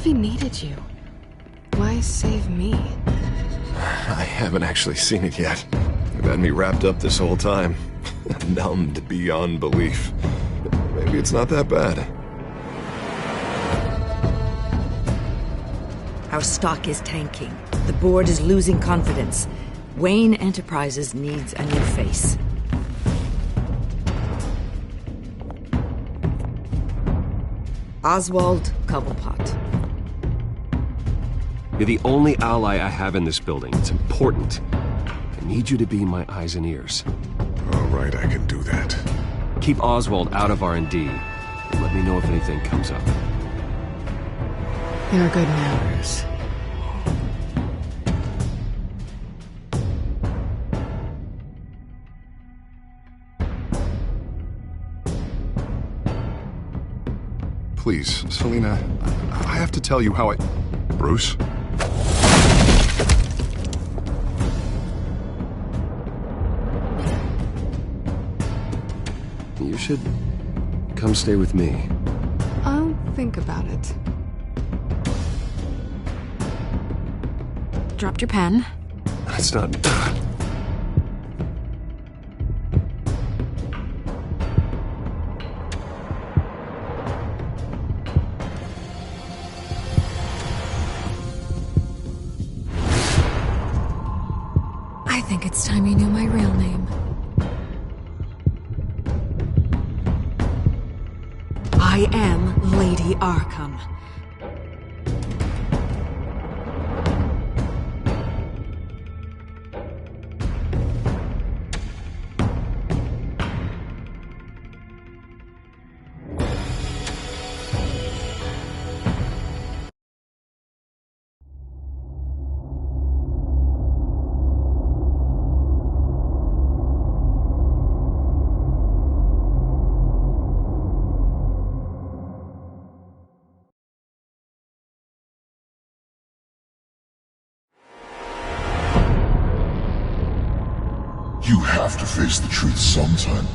Harvey needed you. Why save me? I haven't actually seen it yet. You've had me wrapped up this whole time. Numbed beyond belief. Maybe it's not that bad. Our stock is tanking. The board is losing confidence. Wayne Enterprises needs a new face. Oswald Cobblepot. You're the only ally I have in this building. It's important. I need you to be my eyes and ears. All right, I can do that. Keep Oswald out of R&D. And let me know if anything comes up. You're good now, Bruce. Please, Selina, I have to tell you how I... Bruce? You should come stay with me. I'll think about it. Dropped your pen. That's not... I think it's time you knew my real name. I am Lady Arkham. You have to face the truth sometime.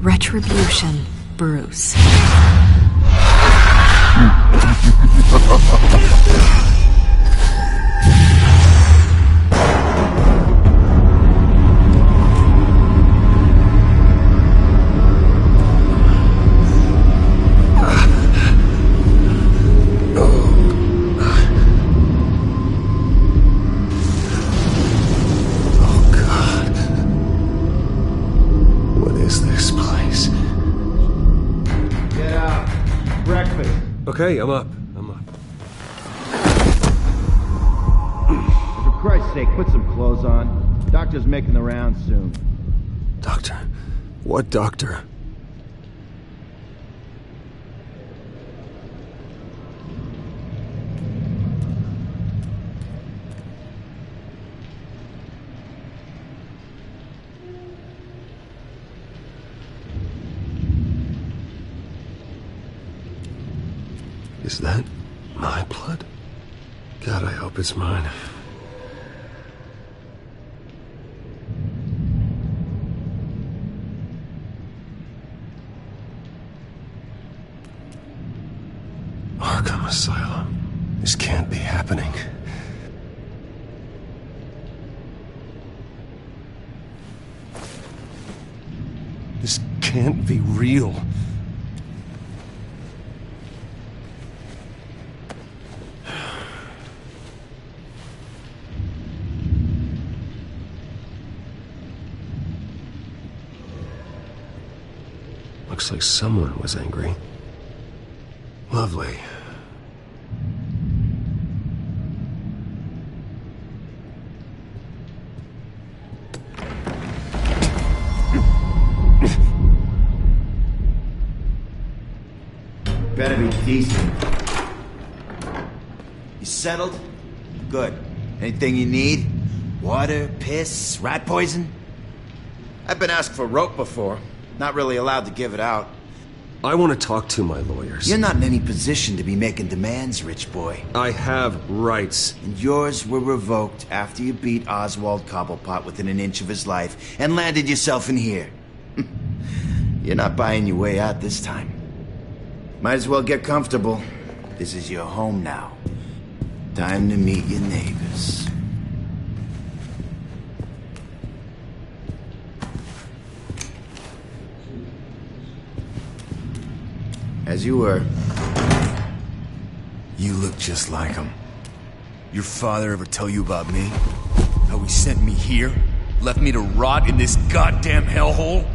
Retribution, Bruce. Okay, I'm up. For Christ's sake, put some clothes on. Doctor's making the rounds soon. Doctor? What doctor? Is that my blood? God, I hope it's mine. Arkham Asylum. This can't be happening. This can't be real. Looks like someone was angry. Lovely. Better be decent. You settled? Good. Anything you need? Water, piss, rat poison? I've been asked for rope before. Not really allowed to give it out. I want to talk to my lawyers. You're not in any position to be making demands, rich boy. I have rights. And yours were revoked after you beat Oswald Cobblepot within an inch of his life and landed yourself in here. You're not buying your way out this time. Might as well get comfortable. This is your home now. Time to meet your neighbors. As you were. You look just like him. Your father ever tell you about me? How he sent me here? Left me to rot in this goddamn hellhole?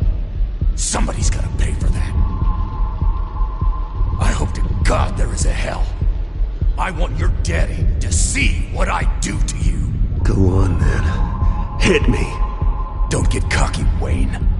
Somebody's gotta pay for that. I hope to God there is a hell. I want your daddy to see what I do to you. Go on, then. Hit me. Don't get cocky, Wayne.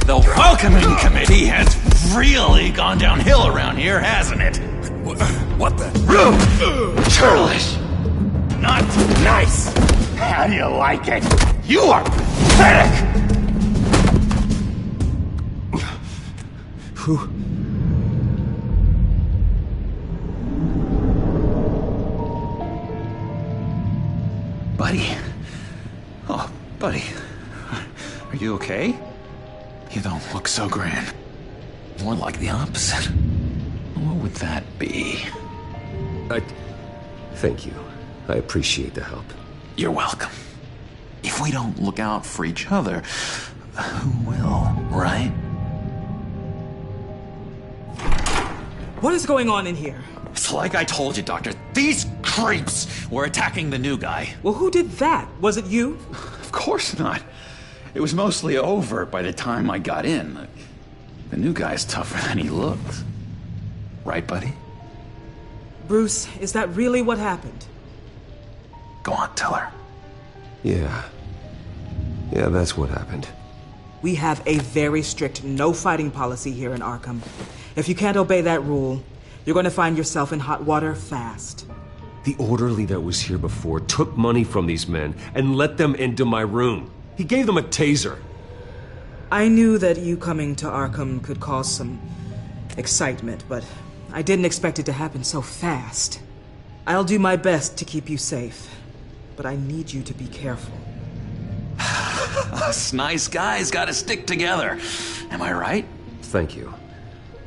The welcoming committee has really gone downhill around here, hasn't it? What the? Churlish! Not nice! How do you like it? You are pathetic! Who? Buddy? Oh, buddy. Are you okay? You don't look so grand. More like the opposite. What would that be? Thank you. I appreciate the help. You're welcome. If we don't look out for each other, who will, right? What is going on in here? It's like I told you, Doctor. These creeps were attacking the new guy. Well, who did that? Was it you? Of course not. It was mostly over by the time I got in. The new guy's tougher than he looks. Right, buddy? Bruce, is that really what happened? Go on, tell her. Yeah. Yeah, that's what happened. We have a very strict no fighting policy here in Arkham. If you can't obey that rule, you're going to find yourself in hot water fast. The orderly that was here before took money from these men and let them into my room. He gave them a taser. I knew that you coming to Arkham could cause some excitement, but I didn't expect it to happen so fast. I'll do my best to keep you safe, but I need you to be careful. Us nice guys gotta stick together. Am I right? Thank you.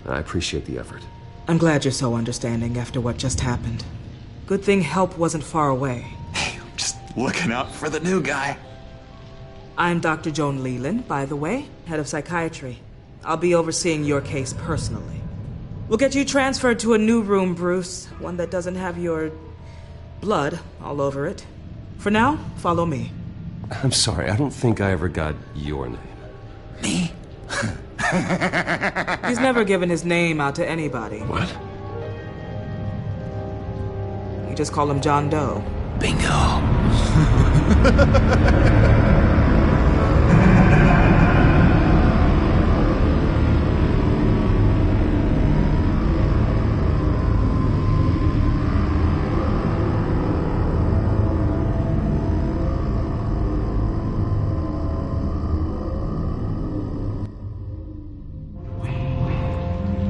I appreciate the effort. I'm glad you're so understanding after what just happened. Good thing help wasn't far away. Hey, I'm just looking out for the new guy. I'm Dr. Joan Leland, by the way, head of psychiatry. I'll be overseeing your case personally. We'll get you transferred to a new room, Bruce. One that doesn't have your blood all over it. For now, follow me. I'm sorry, I don't think I ever got your name. Me? He's never given his name out to anybody. What? We just call him John Doe. Bingo.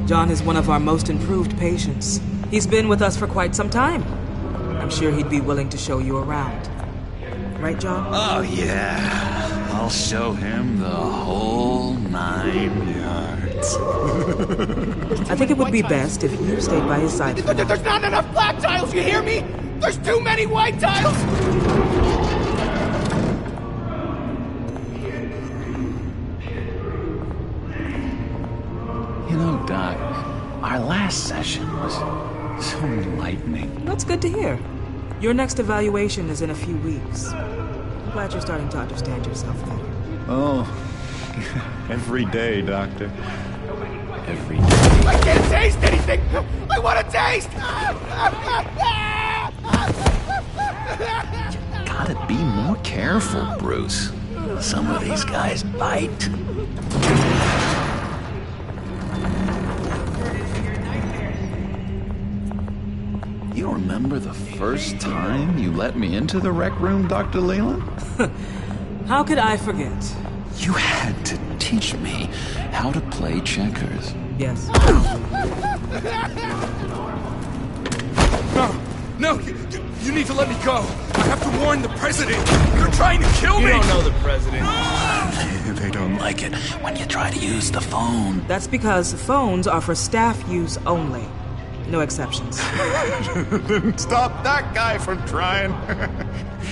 John is one of our most improved patients. He's been with us for quite some time. I'm sure he'd be willing to show you around. Right, John? Oh, yeah. I'll show him the whole 9 yards. I think it would be best if you stayed by his side for now. There's not enough black tiles, you hear me? There's too many white tiles! You know, Doc, our last session was so enlightening. That's good to hear. Your next evaluation is in a few weeks. I'm glad you're starting to understand yourself better. Oh, every day, Doctor. Every day. I can't taste anything! I want to taste! Gotta be more careful, Bruce. Some of these guys bite. You don't remember the first time you let me into the rec room, Dr. Leland? How could I forget? You had to teach me how to play checkers. Yes. No, you need to let me go. I have to warn the president. They're trying to kill me. You don't know the president. They don't like it when you try to use the phone. That's because phones are for staff use only. No exceptions. Stop that guy from trying.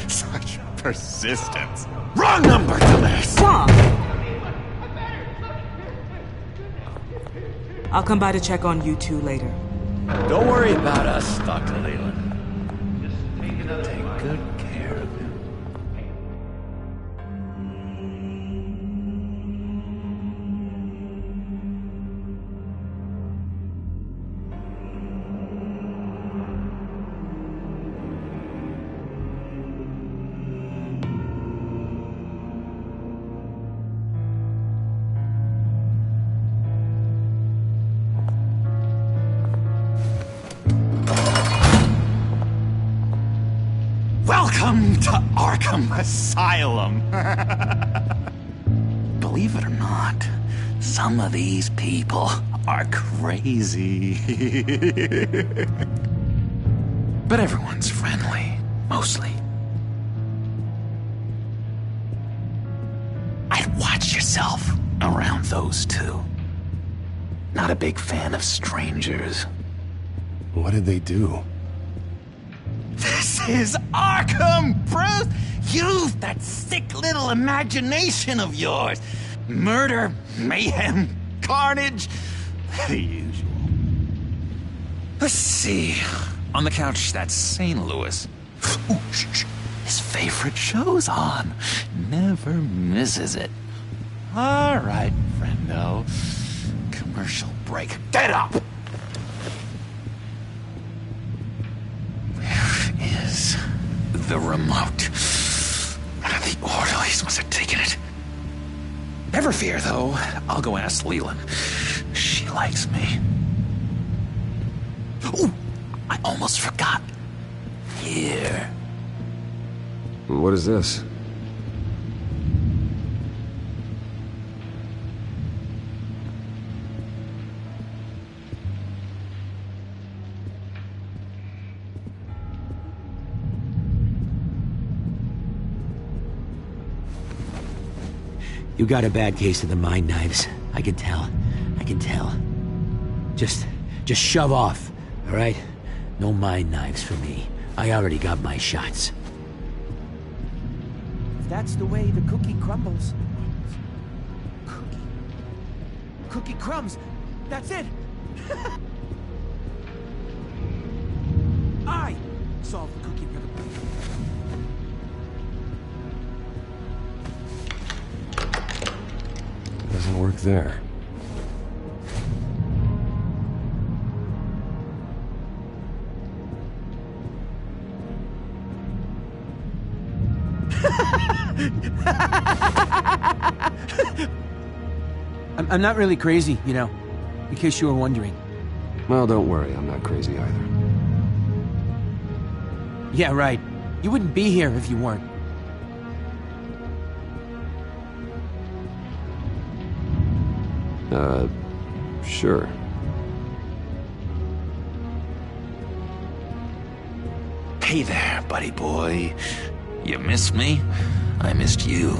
Such persistence. Wrong number, dumbass! Stop! I'll come by to check on you two later. Don't worry about us, Dr. Leland. Just take good care of him. Welcome to Arkham Asylum. Believe it or not, some of these people are crazy. But everyone's friendly, mostly. I'd watch yourself around those two. Not a big fan of strangers. What did they do? This is Arkham, Bruce! Use that sick little imagination of yours. Murder, mayhem, carnage, the usual. Let's see. On the couch, that's St. Louis. Ooh, shh. His favorite show's on. Never misses it. All right, friendo. Commercial break. Get up! Is the remote. The orderlies must have taken it. Never fear, though. I'll go ask Leland. She likes me. Ooh, I almost forgot. Here. What is this? You got a bad case of the mind knives. I can tell. I can tell. Just shove off, all right? No mind knives for me. I already got my shots. If that's the way the cookie crumbles. Cookie crumbs. That's it. I solved the cookie riddle. Doesn't work there. I'm not really crazy, you know, in case you were wondering. Well, don't worry, I'm not crazy either. Yeah, right. You wouldn't be here if you weren't. Sure. Hey there, buddy boy. You missed me? I missed you.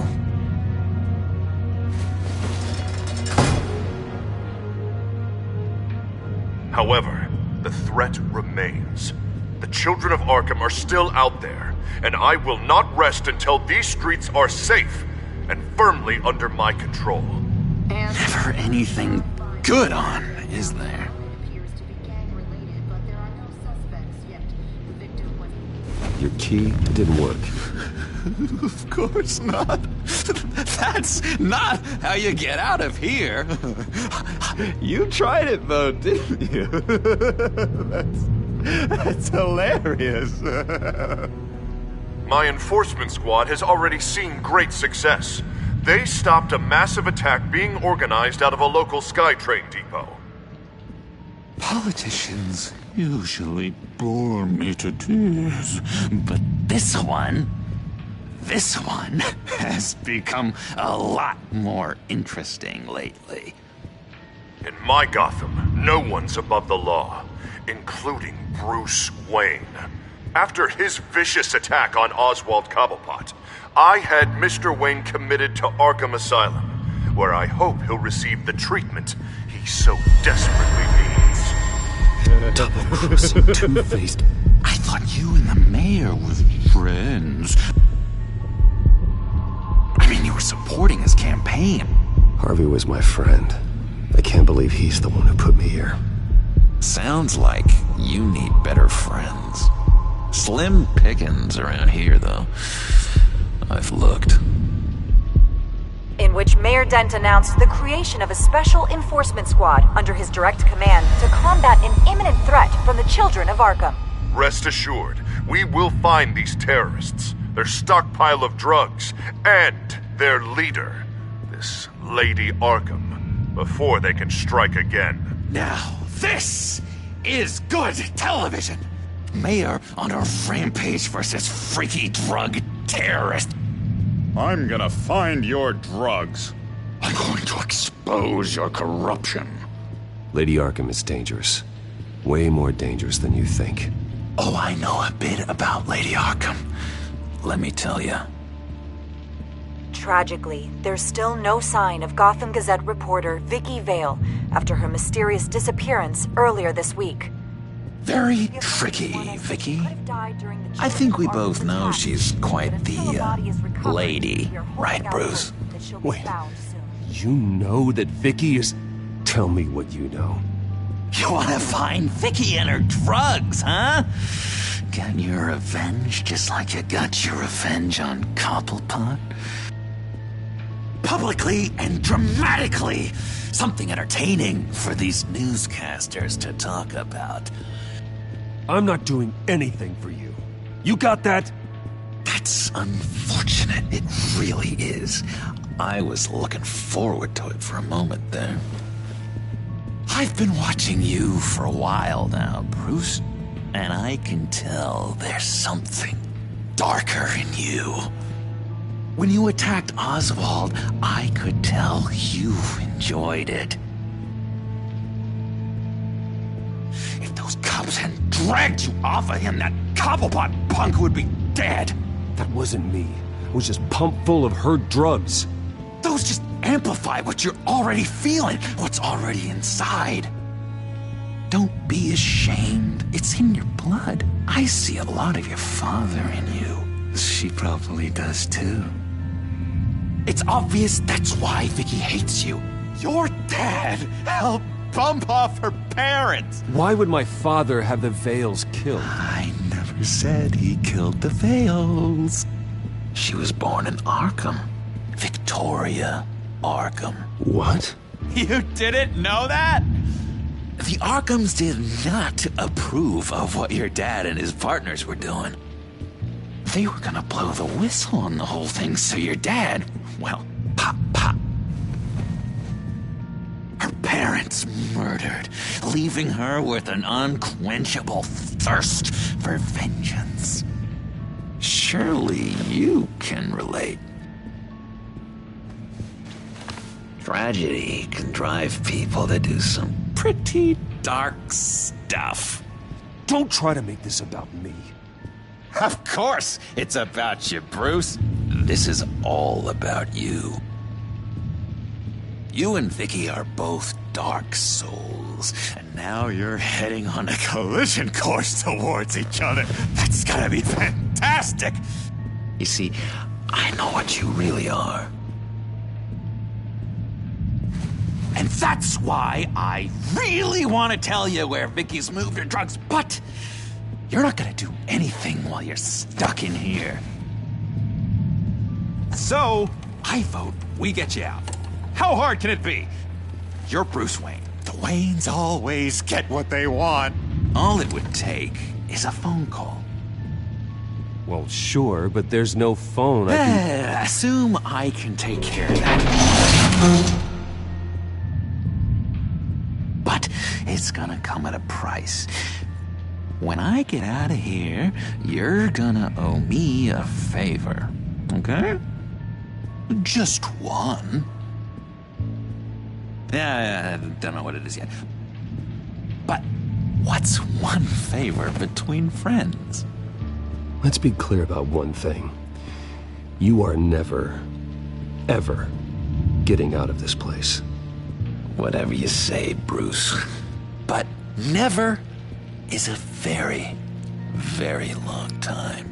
However, the threat remains. The children of Arkham are still out there, and I will not rest until these streets are safe and firmly under my control. Never anything good on, is there? Your key didn't work. Of course not. That's not how you get out of here. You tried it though, didn't you? That's hilarious. My enforcement squad has already seen great success. They stopped a massive attack being organized out of a local SkyTrain depot. Politicians usually bore me to tears, but this one has become a lot more interesting lately. In my Gotham, no one's above the law, including Bruce Wayne. After his vicious attack on Oswald Cobblepot, I had Mr. Wayne committed to Arkham Asylum, where I hope he'll receive the treatment he so desperately needs. Double-crossing, two-faced. I thought you and the mayor were friends. I mean, you were supporting his campaign. Harvey was my friend. I can't believe he's the one who put me here. Sounds like you need better friends. Slim pickings around here, though. I've looked. In which Mayor Dent announced the creation of a special enforcement squad under his direct command to combat an imminent threat from the children of Arkham. Rest assured, we will find these terrorists, their stockpile of drugs, and their leader, this Lady Arkham, before they can strike again. Now, this is good television! Mayor on a rampage versus freaky drug terrorist. I'm gonna find your drugs. I'm going to expose your corruption. Lady Arkham is dangerous. Way more dangerous than you think. Oh, I know a bit about Lady Arkham. Let me tell you. Tragically, there's still no sign of Gotham Gazette reporter Vicky Vale after her mysterious disappearance earlier this week. Very tricky, Vicky. I think we both know she's quite the, lady, right, Bruce? Wait, you know that Vicky is... Tell me what you know. You want to find Vicky and her drugs, huh? Get your revenge just like you got your revenge on Cobblepot? Publicly and dramatically! Something entertaining for these newscasters to talk about. I'm not doing anything for you. You got that? That's unfortunate. It really is. I was looking forward to it for a moment there. I've been watching you for a while now, Bruce, and I can tell there's something darker in you. When you attacked Oswald, I could tell you enjoyed it. If those cops hadn't dragged you off of him, that Cobblepot punk would be dead. That wasn't me. I was just pumped full of her drugs. Those just amplify what you're already feeling, what's already inside. Don't be ashamed. It's in your blood. I see a lot of your father in you. She probably does too. It's obvious that's why Vicky hates you. Your dad helped bump off her parents. Why would my father have the Vales killed? I never said he killed the Vales. She was born in Arkham. Victoria Arkham. What? You didn't know that? The Arkhams did not approve of what your dad and his partners were doing. They were gonna blow the whistle on the whole thing, so your dad, well, pop. Her parents murdered, leaving her with an unquenchable thirst for vengeance. Surely you can relate. Tragedy can drive people to do some pretty dark stuff. Don't try to make this about me. Of course it's about you, Bruce. This is all about you. You and Vicky are both dark souls, and now you're heading on a collision course towards each other. That's gonna be fantastic! You see, I know what you really are. And that's why I really want to tell you where Vicky's moved her drugs, but you're not gonna do anything while you're stuck in here. So, I vote we get you out. How hard can it be? You're Bruce Wayne. The Waynes always get what they want. All it would take is a phone call. Well, sure, but there's no phone. Assume I can take care of that. But it's gonna come at a price. when I get out of here, you're gonna owe me a favor, okay? Just one. Yeah, I don't know what it is yet. But what's one favor between friends? Let's be clear about one thing. You are never, ever getting out of this place. Whatever you say, Bruce. But never is a very, very long time.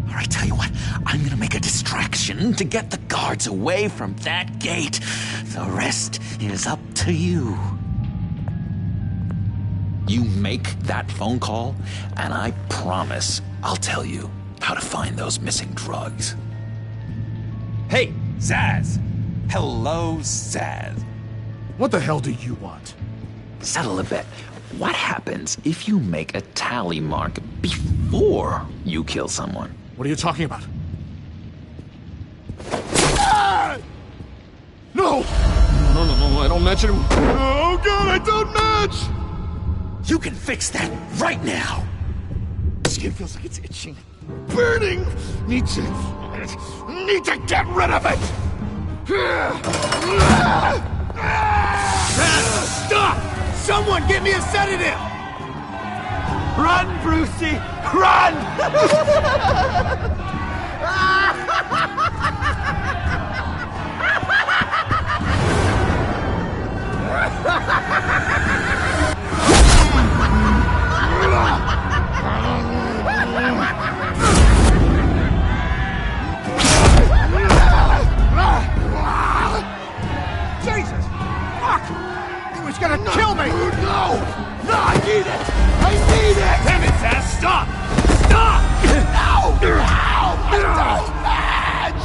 All right, tell you what, I'm gonna make a distraction to get the guards away from that gate. The rest is up to you. You make that phone call, and I promise I'll tell you how to find those missing drugs. Hey, Zaz! Hello, Zaz. What the hell do you want? Settle a bet. What happens if you make a tally mark before you kill someone? What are you talking about? Ah! No! No, I don't match him. Oh, God, I don't match! You can fix that right now! Skin feels like it's itching. Burning! Need to get rid of it! Stop! Someone get me a sedative! Run, Brucey! Run! Jesus! Fuck! He was gonna kill me! No! No, I need it! I need it! Damn it, Zaz! Stop! Stop! No! No! I don't match!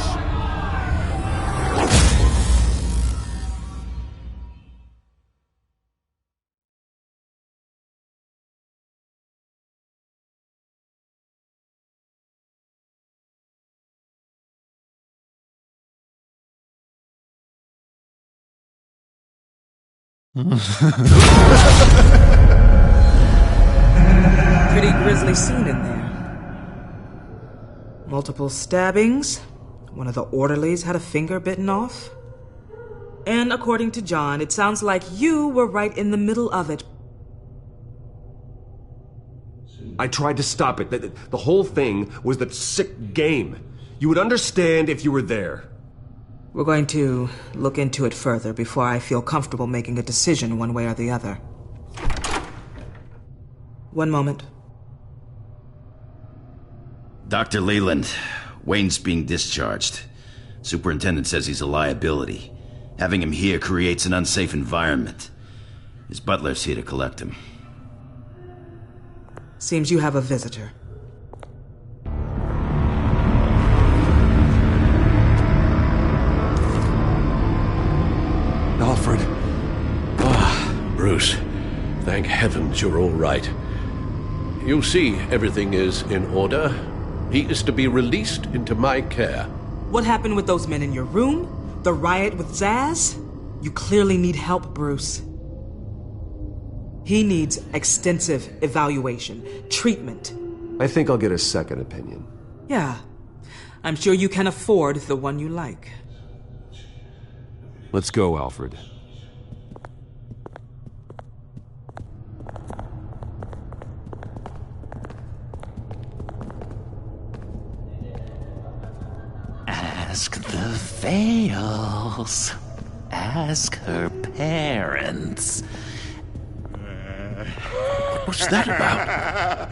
Pretty grisly scene in there. Multiple stabbings. One of the orderlies had a finger bitten off. And according to John, it sounds like you were right in the middle of it. I tried to stop it. The whole thing was that sick game. You would understand if you were there. We're going to look into it further before I feel comfortable making a decision one way or the other. One moment. Dr. Leland, Wayne's being discharged. Superintendent says he's a liability. Having him here creates an unsafe environment. His butler's here to collect him. Seems you have a visitor. Alfred. Ah, Bruce. Thank heavens you're all right. You see, everything is in order. He is to be released into my care. What happened with those men in your room? The riot with Zaz? You clearly need help, Bruce. He needs extensive evaluation, treatment. I think I'll get a second opinion. Yeah. I'm sure you can afford the one you like. Let's go, Alfred. Ask the Vales. Ask her parents. What's that about?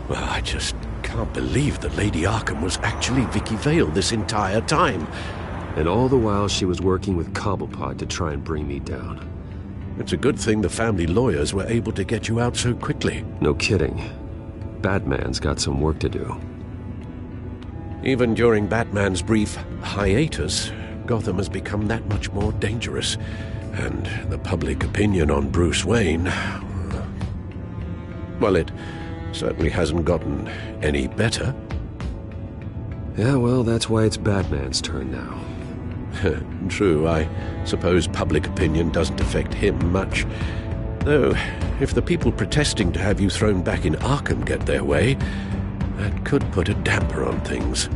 Well, I just can't believe that Lady Arkham was actually Vicky Vale this entire time. And all the while she was working with Cobblepot to try and bring me down. It's a good thing the family lawyers were able to get you out so quickly. No kidding. Batman's got some work to do. Even during Batman's brief hiatus, Gotham has become that much more dangerous. And the public opinion on Bruce Wayne... Well, it certainly hasn't gotten any better. Yeah, well, that's why it's Batman's turn now. True, I suppose public opinion doesn't affect him much. Though, if the people protesting to have you thrown back in Arkham get their way, that could put a damper on things.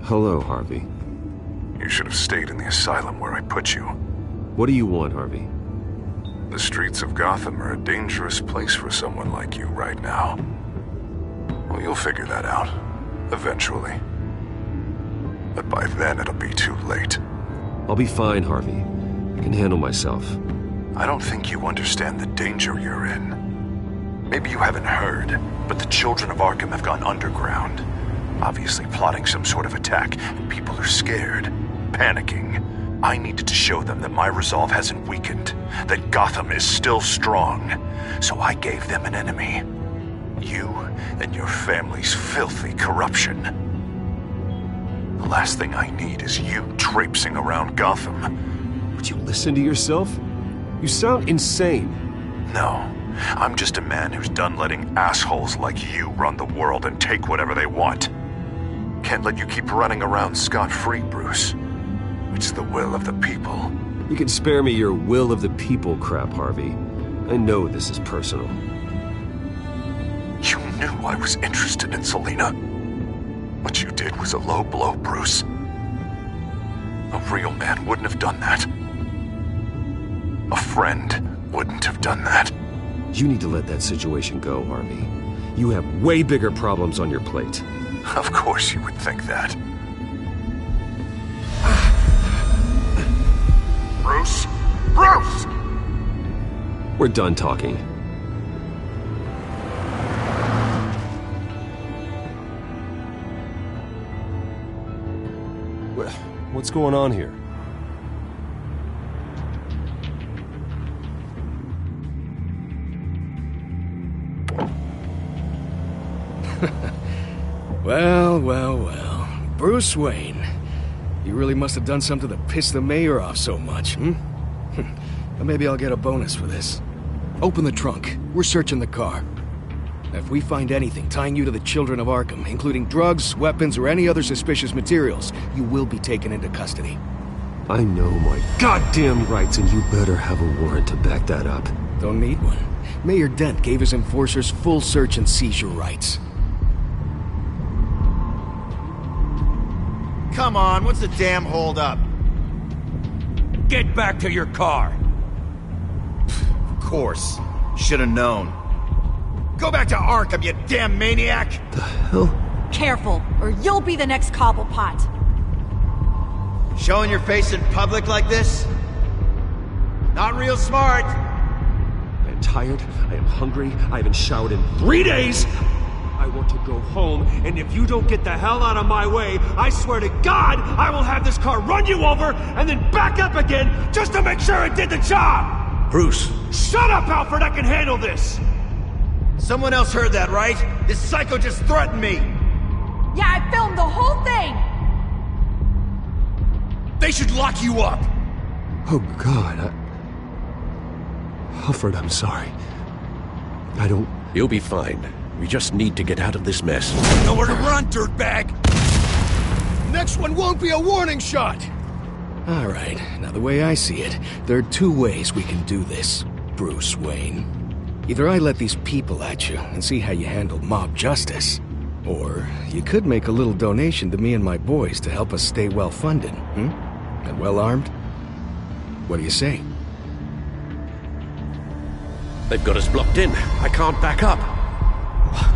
Hello, Harvey. You should have stayed in the asylum where I put you. What do you want, Harvey? The streets of Gotham are a dangerous place for someone like you right now. Well, you'll figure that out, eventually. But by then it'll be too late. I'll be fine, Harvey. I can handle myself. I don't think you understand the danger you're in. Maybe you haven't heard, but the children of Arkham have gone underground. Obviously plotting some sort of attack, and people are scared, panicking. I needed to show them that my resolve hasn't weakened, that Gotham is still strong. So I gave them an enemy. You and your family's filthy corruption. The last thing I need is you traipsing around Gotham. Would you listen to yourself? You sound insane. No, I'm just a man who's done letting assholes like you run the world and take whatever they want. Can't let you keep running around scot-free, Bruce. It's the will of the people. You can spare me your will of the people crap, Harvey. I know this is personal. You knew I was interested in Selina. What you did was a low blow, Bruce. A real man wouldn't have done that. A friend wouldn't have done that. You need to let that situation go, Harvey. You have way bigger problems on your plate. Of course you would think that. Bruce? Bruce! We're done talking. What's going on here? Well. Bruce Wayne. You really must have done something to piss the mayor off so much, hmm? But maybe I'll get a bonus for this. Open the trunk. We're searching the car. If we find anything tying you to the children of Arkham, including drugs, weapons, or any other suspicious materials, you will be taken into custody. I know my goddamn rights, and you better have a warrant to back that up. Don't need one. Mayor Dent gave his enforcers full search and seizure rights. Come on, what's the damn holdup? Get back to your car! Of course. Should have known. Go back to Arkham, you damn maniac! The hell? Careful, or you'll be the next Cobblepot. Showing your face in public like this? Not real smart. I am tired, I am hungry, I haven't showered in 3 days! I want to go home, and if you don't get the hell out of my way, I swear to God, I will have this car run you over, and then back up again, just to make sure it did the job! Bruce! Shut up, Alfred, I can handle this! Someone else heard that, right? This psycho just threatened me! Yeah, I filmed the whole thing! They should lock you up! Oh, God, Alfred, I'm sorry. I don't... You'll be fine. We just need to get out of this mess. Nowhere to run, dirtbag! Next one won't be a warning shot! Alright, now the way I see it, there are two ways we can do this, Bruce Wayne. Either I let these people at you and see how you handle mob justice, or you could make a little donation to me and my boys to help us stay well-funded, and well-armed? What do you say? They've got us blocked in. I can't back up.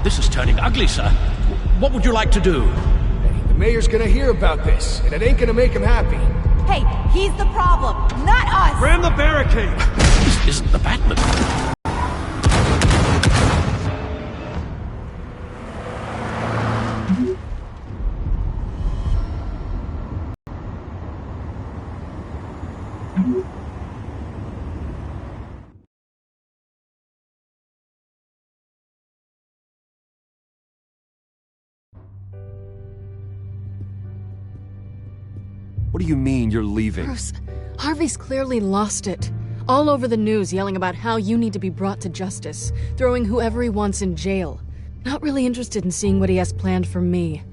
This is turning ugly, sir. What would you like to do? Hey, the mayor's gonna hear about this, and it ain't gonna make him happy. Hey, he's the problem, not us! Ram the barricade! This isn't the Batman. What do you mean you're leaving? Bruce, Harvey's clearly lost it. All over the news yelling about how you need to be brought to justice, throwing whoever he wants in jail. Not really interested in seeing what he has planned for me.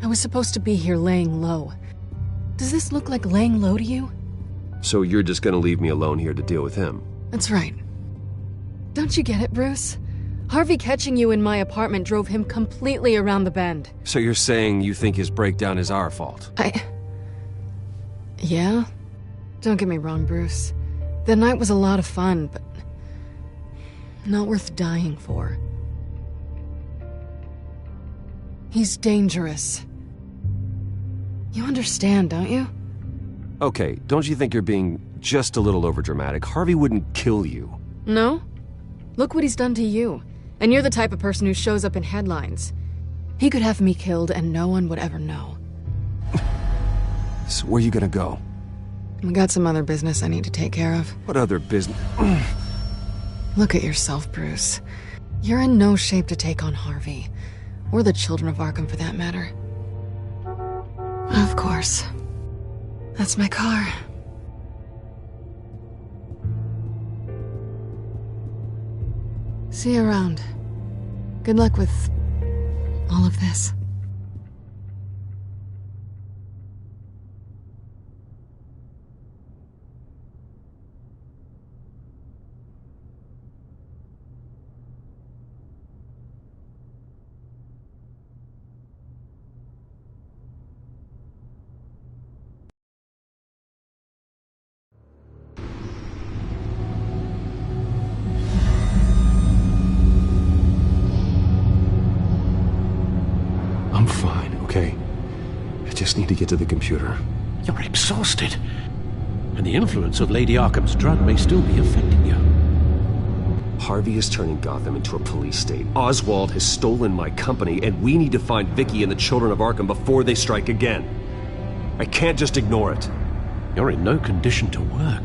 I was supposed to be here laying low. Does this look like laying low to you? So you're just gonna leave me alone here to deal with him? That's right. Don't you get it, Bruce? Harvey catching you in my apartment drove him completely around the bend. So you're saying you think his breakdown is our fault? Yeah? Don't get me wrong, Bruce. The night was a lot of fun, but not worth dying for. He's dangerous. You understand, don't you? Okay, don't you think you're being just a little overdramatic? Harvey wouldn't kill you. No? Look what he's done to you. And you're the type of person who shows up in headlines. He could have me killed and no one would ever know. So where are you gonna go? I got some other business I need to take care of. What other business? Look at yourself, Bruce. You're in no shape to take on Harvey. Or the children of Arkham, for that matter. Of course. That's my car. See you around. Good luck with all of this. I'm fine, okay? I just need to get to the computer. You're exhausted. And the influence of Lady Arkham's drug may still be affecting you. Harvey is turning Gotham into a police state. Oswald has stolen my company, and we need to find Vicky and the children of Arkham before they strike again. I can't just ignore it. You're in no condition to work.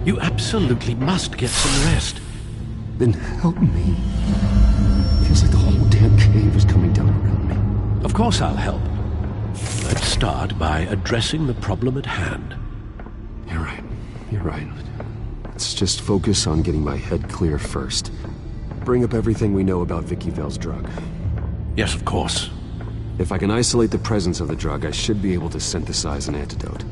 You absolutely must get some rest. Then help me. Feels like the whole damn cave is coming down around me. Of course I'll help. Let's start by addressing the problem at hand. You're right. You're right. Let's just focus on getting my head clear first. Bring up everything we know about Vicky Vale's drug. Yes, of course. If I can isolate the presence of the drug, I should be able to synthesize an antidote.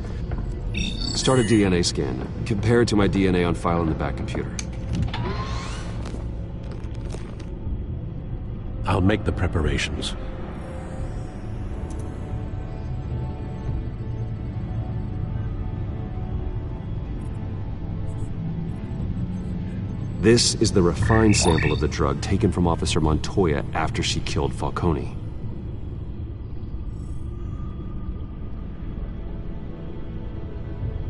Start a DNA scan. Compare it to my DNA on file in the back computer. I'll make the preparations. This is the refined sample of the drug taken from Officer Montoya after she killed Falcone.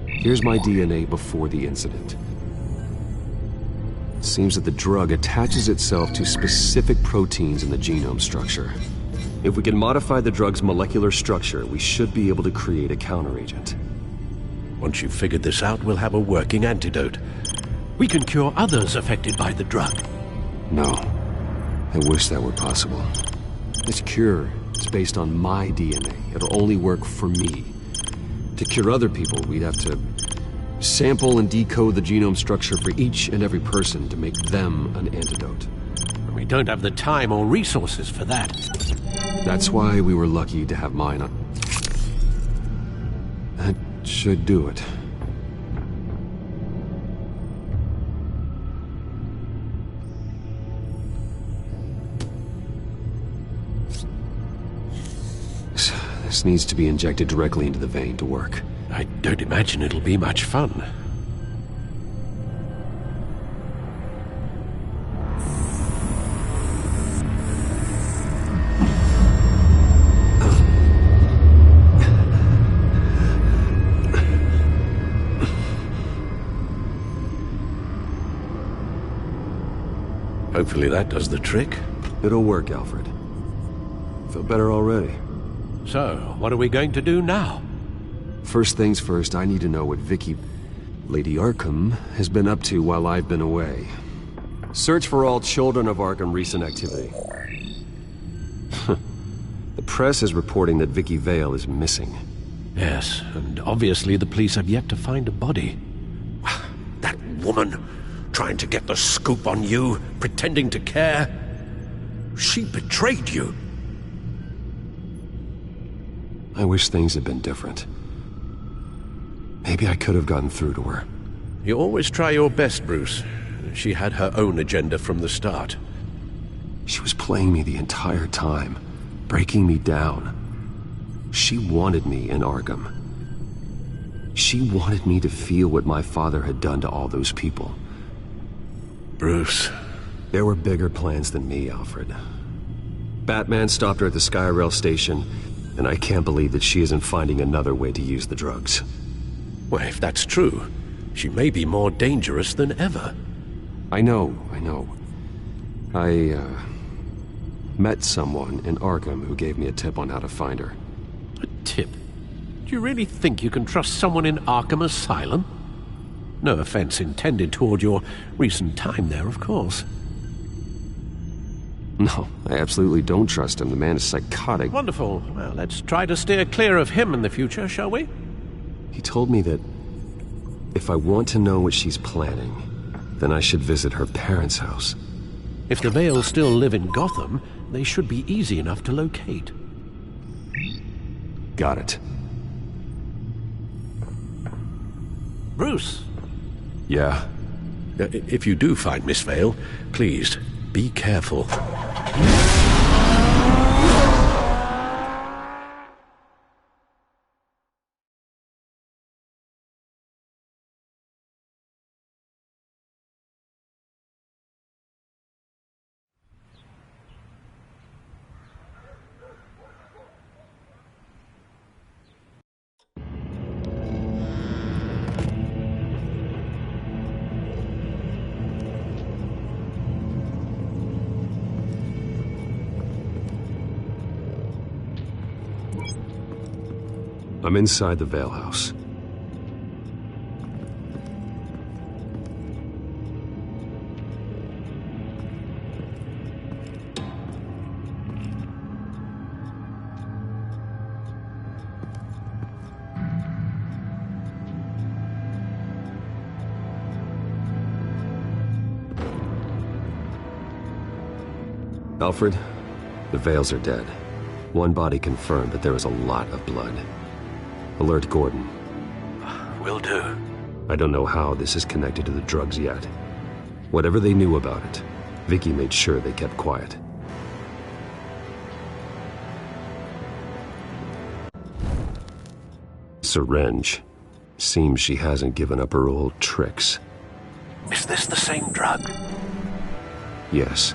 Here's my DNA before the incident. It seems that the drug attaches itself to specific proteins in the genome structure. If we can modify the drug's molecular structure, we should be able to create a counteragent. Once you've figured this out, we'll have a working antidote. We can cure others affected by the drug. No. I wish that were possible. This cure is based on my DNA. It'll only work for me. To cure other people, we'd have to sample and decode the genome structure for each and every person to make them an antidote. We don't have the time or resources for that. That's why we were lucky to have mine on. That should do it. This needs to be injected directly into the vein to work. I don't imagine it'll be much fun. Hopefully that does the trick. It'll work, Alfred. Feel better already. So, what are we going to do now? First things first, I need to know what Vicky, Lady Arkham, has been up to while I've been away. Search for all children of Arkham recent activity. The press is reporting that Vicky Vale is missing. Yes, and obviously the police have yet to find a body. That woman, trying to get the scoop on you, pretending to care. She betrayed you. I wish things had been different. Maybe I could have gotten through to her. You always try your best, Bruce. She had her own agenda from the start. She was playing me the entire time, breaking me down. She wanted me in Arkham. She wanted me to feel what my father had done to all those people. Bruce. There were bigger plans than me, Alfred. Batman stopped her at the Skyrail station, and I can't believe that she isn't finding another way to use the drugs. Well, if that's true, she may be more dangerous than ever. I know. I met someone in Arkham who gave me a tip on how to find her. A tip? Do you really think you can trust someone in Arkham Asylum? No offense intended toward your recent time there, of course. No, I absolutely don't trust him. The man is psychotic. Wonderful. Well, let's try to steer clear of him in the future, shall we? He told me that if I want to know what she's planning, then I should visit her parents' house. If the Vales still live in Gotham, they should be easy enough to locate. Got it. Bruce. Yeah? If you do find Miss Vale, please, be careful. I'm inside the Vale house. Alfred, the Vales are dead. One body confirmed, but there is a lot of blood. Alert Gordon. Will do. I don't know how this is connected to the drugs yet. Whatever they knew about it, Vicky made sure they kept quiet. Syringe. Seems she hasn't given up her old tricks. Is this the same drug? Yes,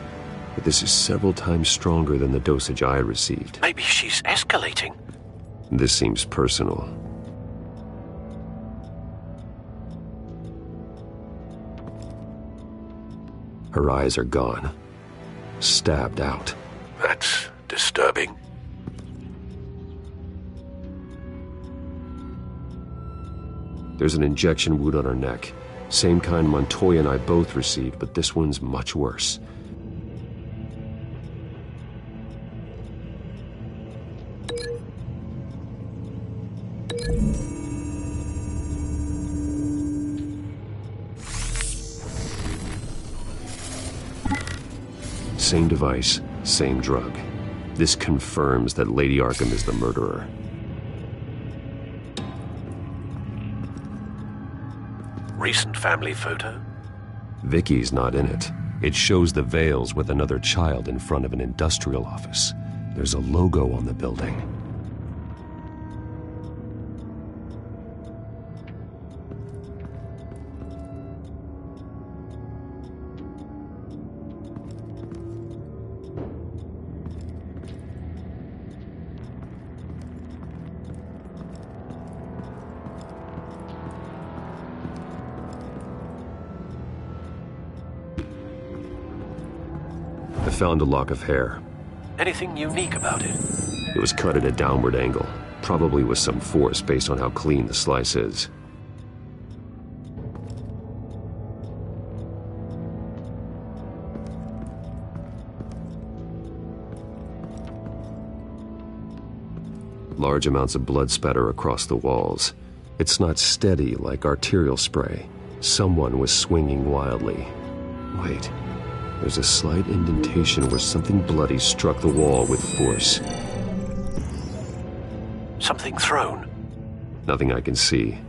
but this is several times stronger than the dosage I received. Maybe she's escalating. This seems personal. Her eyes are gone. Stabbed out. That's disturbing. There's an injection wound on her neck. Same kind Montoya and I both received, but this one's much worse. Same device, same drug. This confirms that Lady Arkham is the murderer. Recent family photo? Vicky's not in it. It shows the Vales with another child in front of an industrial office. There's a logo on the building. I found a lock of hair. Anything unique about it? It was cut at a downward angle, probably with some force based on how clean the slice is. Large amounts of blood spatter across the walls. It's not steady like arterial spray. Someone was swinging wildly. Wait, there's a slight indentation where something bloody struck the wall with force. Something thrown. Nothing I can see.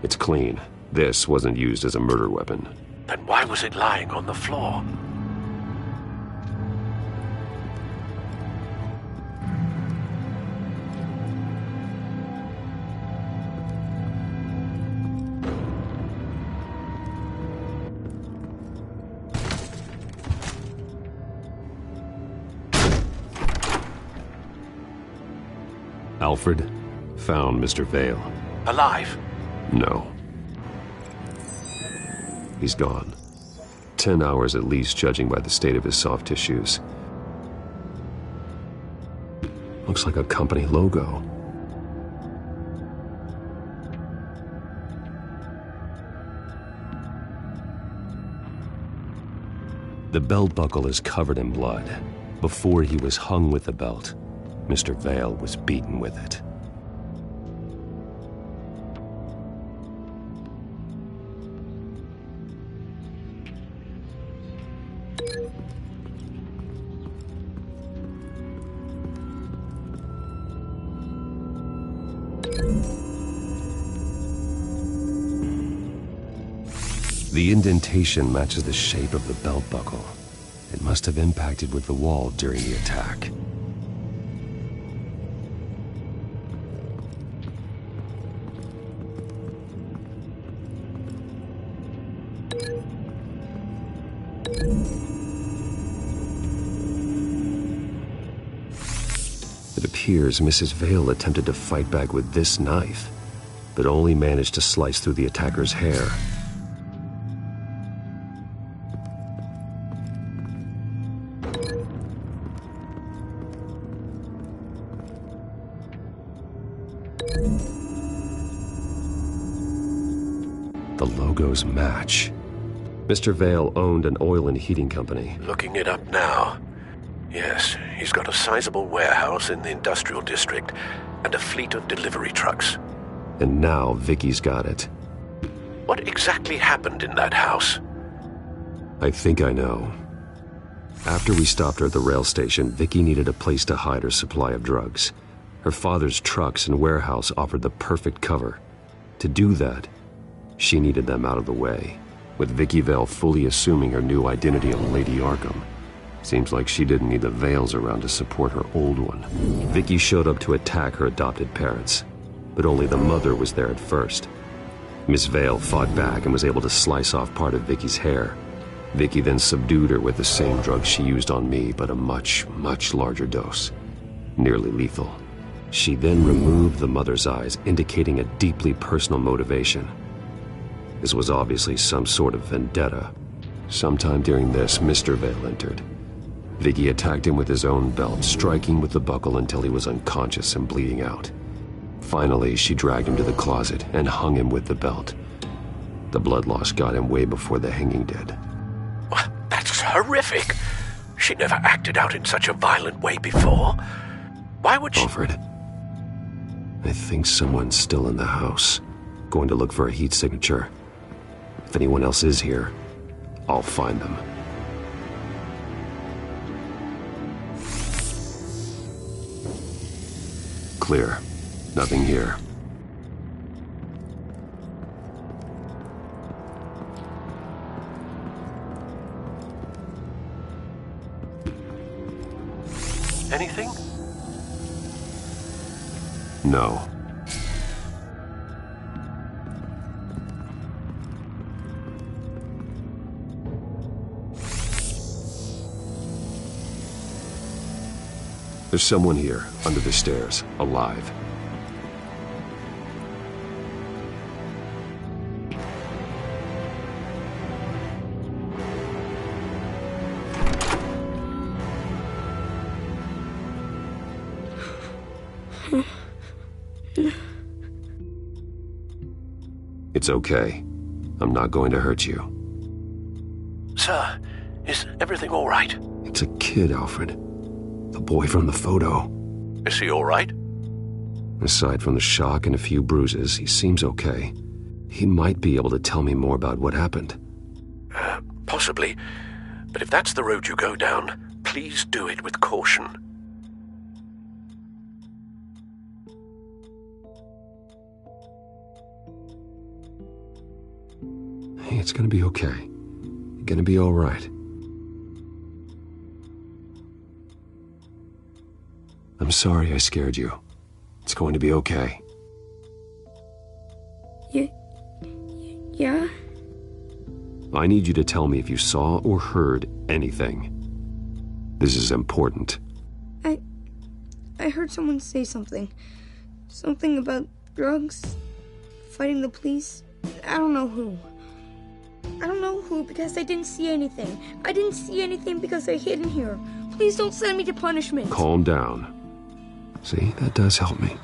It's clean. This wasn't used as a murder weapon. Then why was it lying on the floor? Alfred found Mr. Vale. Alive? No. He's gone. 10 hours at least, judging by the state of his soft tissues. Looks like a company logo. The belt buckle is covered in blood. Before he was hung with the belt, Mr. Vale was beaten with it. The indentation matches the shape of the belt buckle. It must have impacted with the wall during the attack. It appears Mrs. Vale attempted to fight back with this knife, but only managed to slice through the attacker's hair. The logos match. Mr. Vale owned an oil and heating company. Looking it up now. Yes, he's got a sizable warehouse in the industrial district and a fleet of delivery trucks. And now Vicky's got it. What exactly happened in that house? I think I know. After we stopped her at the rail station, Vicky needed a place to hide her supply of drugs. Her father's trucks and warehouse offered the perfect cover. To do that, she needed them out of the way, with Vicky Vale fully assuming her new identity of Lady Arkham. Seems like she didn't need the Vales around to support her old one. Vicky showed up to attack her adopted parents, but only the mother was there at first. Miss Vale fought back and was able to slice off part of Vicky's hair. Vicky then subdued her with the same drug she used on me, but a much, much larger dose. Nearly lethal. She then removed the mother's eyes, indicating a deeply personal motivation. This was obviously some sort of vendetta. Sometime during this, Mr. Vale entered. Vicky attacked him with his own belt, striking with the buckle until he was unconscious and bleeding out. Finally, she dragged him to the closet and hung him with the belt. The blood loss got him way before the hanging did. That's horrific. She never acted out in such a violent way before. Why would she... Alfred, I think someone's still in the house. Going to look for a heat signature. If anyone else is here, I'll find them. Clear. Nothing here. Anything? No. There's someone here, under the stairs, alive. It's okay. I'm not going to hurt you. Sir, is everything all right? It's a kid, Alfred. The boy from the photo. Is he all right? Aside from the shock and a few bruises, he seems okay. He might be able to tell me more about what happened. Possibly. But if that's the road you go down, please do it with caution. Hey, it's gonna be okay. You're gonna be all right. I'm sorry I scared you. It's going to be okay. Yeah? I need you to tell me if you saw or heard anything. This is important. I heard someone say something. Something about drugs, fighting the police. I don't know who. I don't know who because I didn't see anything. I didn't see anything because I hid in here. Please don't send me to punishment. Calm down. See, that does help me.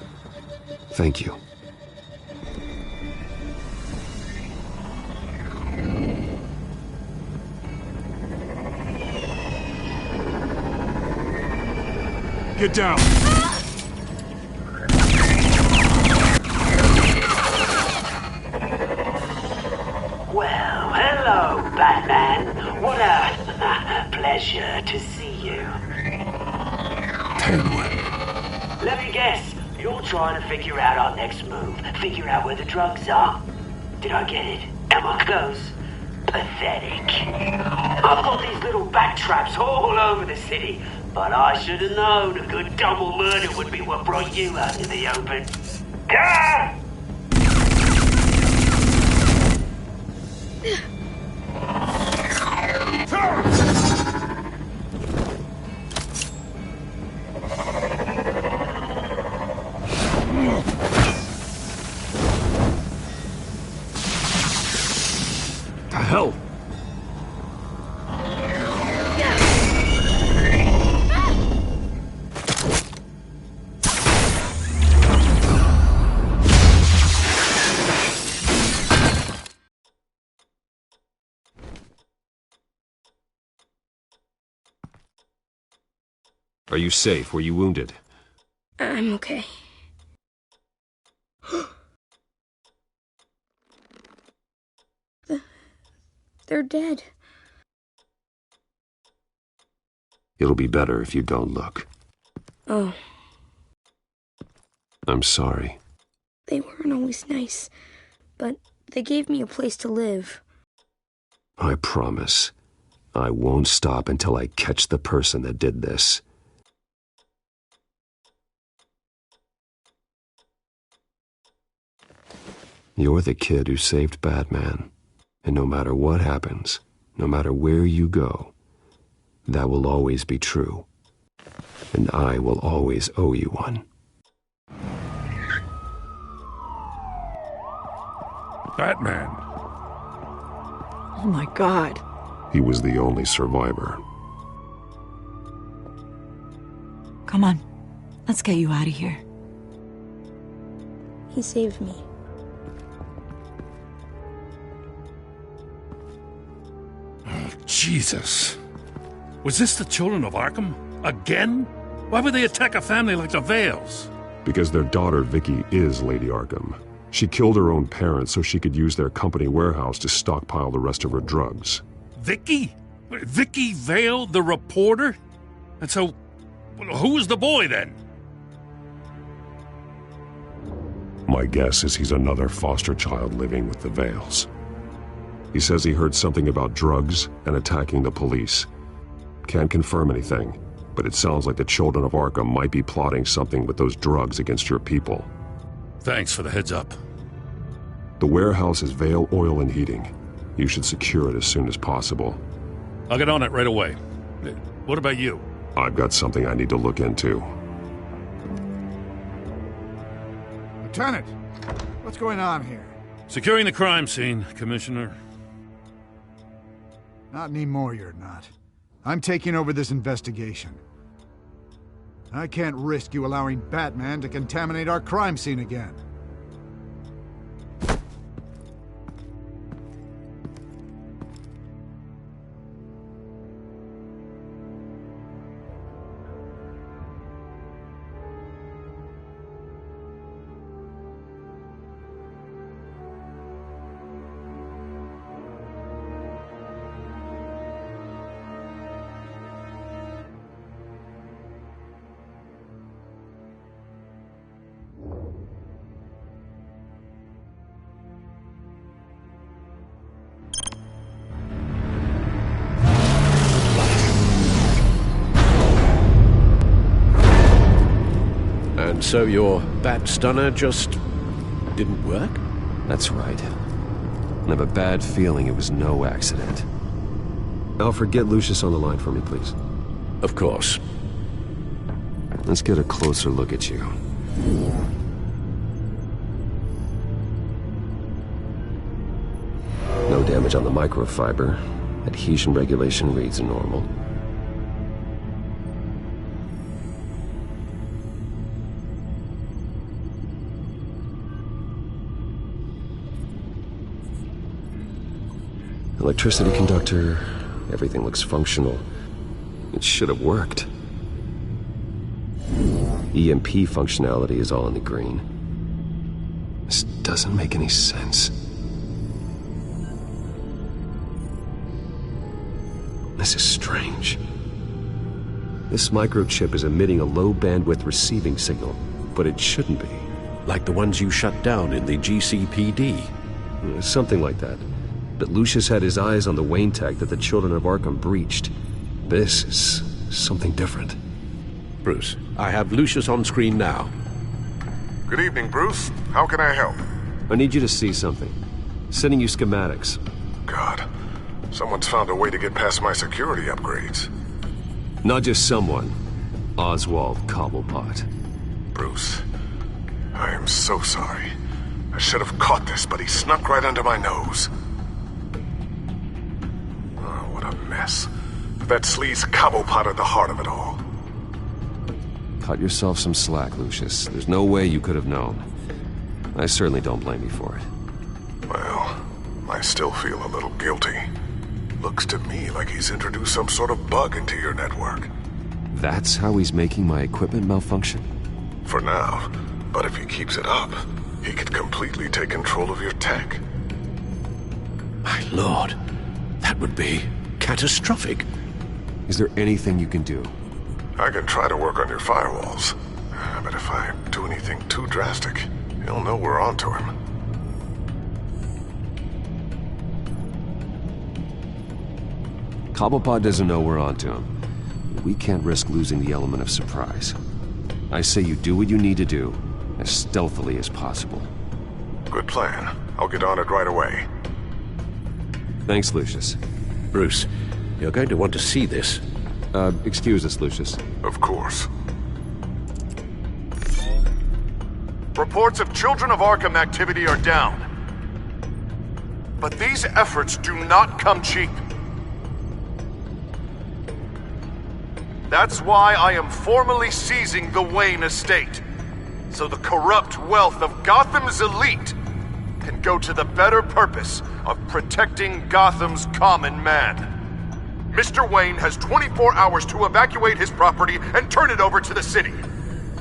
Thank you. Get down! Well, hello, Batman. What a pleasure to see you. Let me guess, you're trying to figure out our next move. Figure out where the drugs are. Did I get it? Am I close? Pathetic. I've got these little bat traps all over the city, but I should have known a good double murder would be what brought you out in the open. Ah! The hell? Are you safe? Were you wounded? I'm okay. They're dead. It'll be better if you don't look. Oh, I'm sorry. they weren't always nice, but they gave me a place to live. I promise. I won't stop until I catch the person that did this. You're the kid who saved Batman. And no matter what happens, no matter where you go, that will always be true. And I will always owe you one. Batman. Oh my God. He was the only survivor. Come on. Let's get you out of here. He saved me. Jesus. Was this the children of Arkham? Again? Why would they attack a family like the Vales? Because their daughter, Vicky, is Lady Arkham. She killed her own parents so she could use their company warehouse to stockpile the rest of her drugs. Vicky? Vicky Vale, the reporter? And so, who was the boy then? My guess is he's another foster child living with the Vales. He says he heard something about drugs and attacking the police. Can't confirm anything, but it sounds like the children of Arkham might be plotting something with those drugs against your people. Thanks for the heads up. The warehouse is Vale Oil and Heating. You should secure it as soon as possible. I'll get on it right away. What about you? I've got something I need to look into. Lieutenant, what's going on here? Securing the crime scene, Commissioner. Not anymore, you're not. I'm taking over this investigation. I can't risk you allowing Batman to contaminate our crime scene again. So your bat stunner just didn't work? That's right. I have a bad feeling it was no accident. Alfred, get Lucius on the line for me, please. Of course. Let's get a closer look at you. No damage on the microfiber. Adhesion regulation reads normal. Electricity conductor, everything looks functional. It should have worked. EMP functionality is all in the green. This doesn't make any sense. This is strange. This microchip is emitting a low-bandwidth receiving signal, but it shouldn't be. Like the ones you shut down in the GCPD? Something like that. But Lucius had his eyes on the Wayne tag that the Children of Arkham breached. This is something different. Bruce, I have Lucius on screen now. Good evening, Bruce. How can I help? I need you to see something. Sending you schematics. God. Someone's found a way to get past my security upgrades. Not just someone. Oswald Cobblepot. Bruce, I am so sorry. I should have caught this, but he snuck right under my nose. Oh, what a mess. That sleaze Cobblepot at the heart of it all. Cut yourself some slack, Lucius. There's no way you could have known. I certainly don't blame you for it. Well, I still feel a little guilty. Looks to me like he's introduced some sort of bug into your network. That's how he's making my equipment malfunction? For now. But if he keeps it up, he could completely take control of your tech. My lord, that would be catastrophic. Is there anything you can do? I can try to work on your firewalls. But if I do anything too drastic, he'll know we're onto him. Cobblepot doesn't know we're onto him. We can't risk losing the element of surprise. I say you do what you need to do, as stealthily as possible. Good plan. I'll get on it right away. Thanks, Lucius. Bruce, you're going to want to see this. Excuse us, Lucius. Of course. Reports of Children of Arkham activity are down. But these efforts do not come cheap. That's why I am formally seizing the Wayne estate, so the corrupt wealth of Gotham's elite can go to the better purpose of protecting Gotham's common man. Mr. Wayne has 24 hours to evacuate his property and turn it over to the city,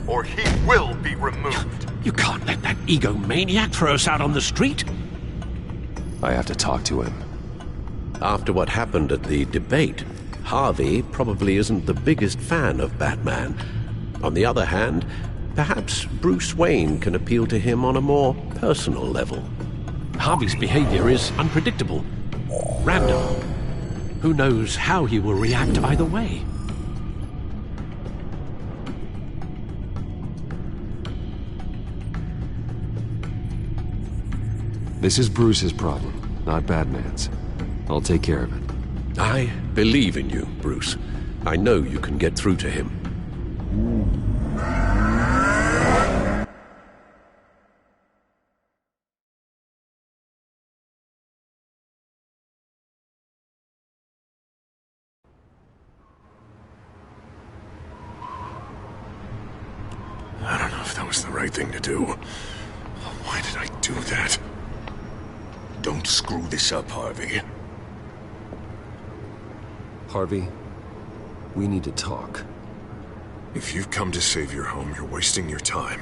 or he will be removed. You can't let that egomaniac throw us out on the street. I have to talk to him. After what happened at the debate, Harvey probably isn't the biggest fan of Batman. On the other hand, perhaps Bruce Wayne can appeal to him on a more personal level. Harvey's behavior is unpredictable, random. Who knows how he will react either way? This is Bruce's problem, not Batman's. I'll take care of it. I believe in you, Bruce. I know you can get through to him. I don't know if that was the right thing to do. Why did I do that? Don't screw this up, Harvey. Harvey, we need to talk. If you've come to save your home, you're wasting your time.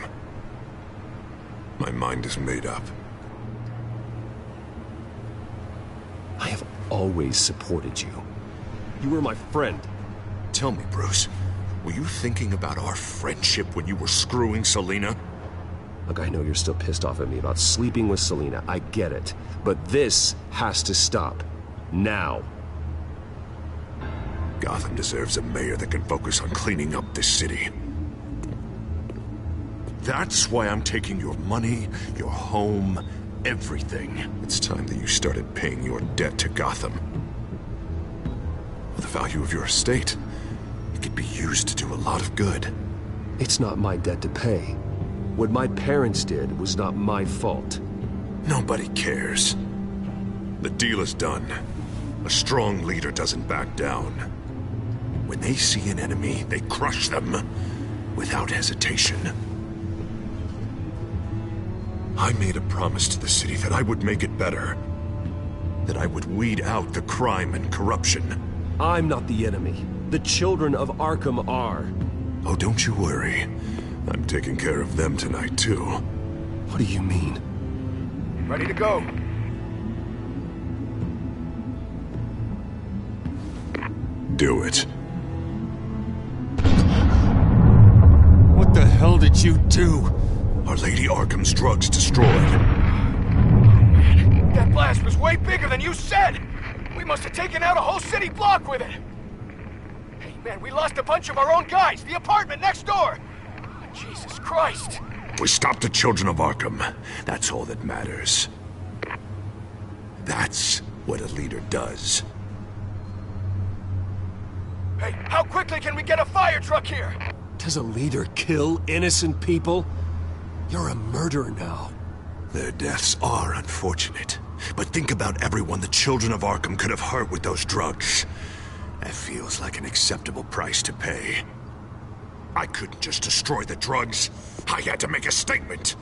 My mind is made up. I have always supported you. You were my friend. Tell me, Bruce, were you thinking about our friendship when you were screwing Selina? Look, I know you're still pissed off at me about sleeping with Selina. I get it. But this has to stop. Now. Gotham deserves a mayor that can focus on cleaning up this city. That's why I'm taking your money, your home, everything. It's time that you started paying your debt to Gotham. The value of your estate, it could be used to do a lot of good. It's not my debt to pay. What my parents did was not my fault. Nobody cares. The deal is done. A strong leader doesn't back down. When they see an enemy, they crush them without hesitation. I made a promise to the city that I would make it better. That I would weed out the crime and corruption. I'm not the enemy. The children of Arkham are. Oh, don't you worry. I'm taking care of them tonight, too. What do you mean? Ready to go. Do it. What the hell did you do? Our Lady Arkham's drugs destroyed. Man, that blast was way bigger than you said! We must have taken out a whole city block with it! Hey, man, we lost a bunch of our own guys! The apartment next door! Oh, Jesus Christ! We stopped the children of Arkham. That's all that matters. That's what a leader does. Hey, how quickly can we get a fire truck here? Does a leader kill innocent people? You're a murderer now. Their deaths are unfortunate. But think about everyone the children of Arkham could have hurt with those drugs. That feels like an acceptable price to pay. I couldn't just destroy the drugs. I had to make a statement.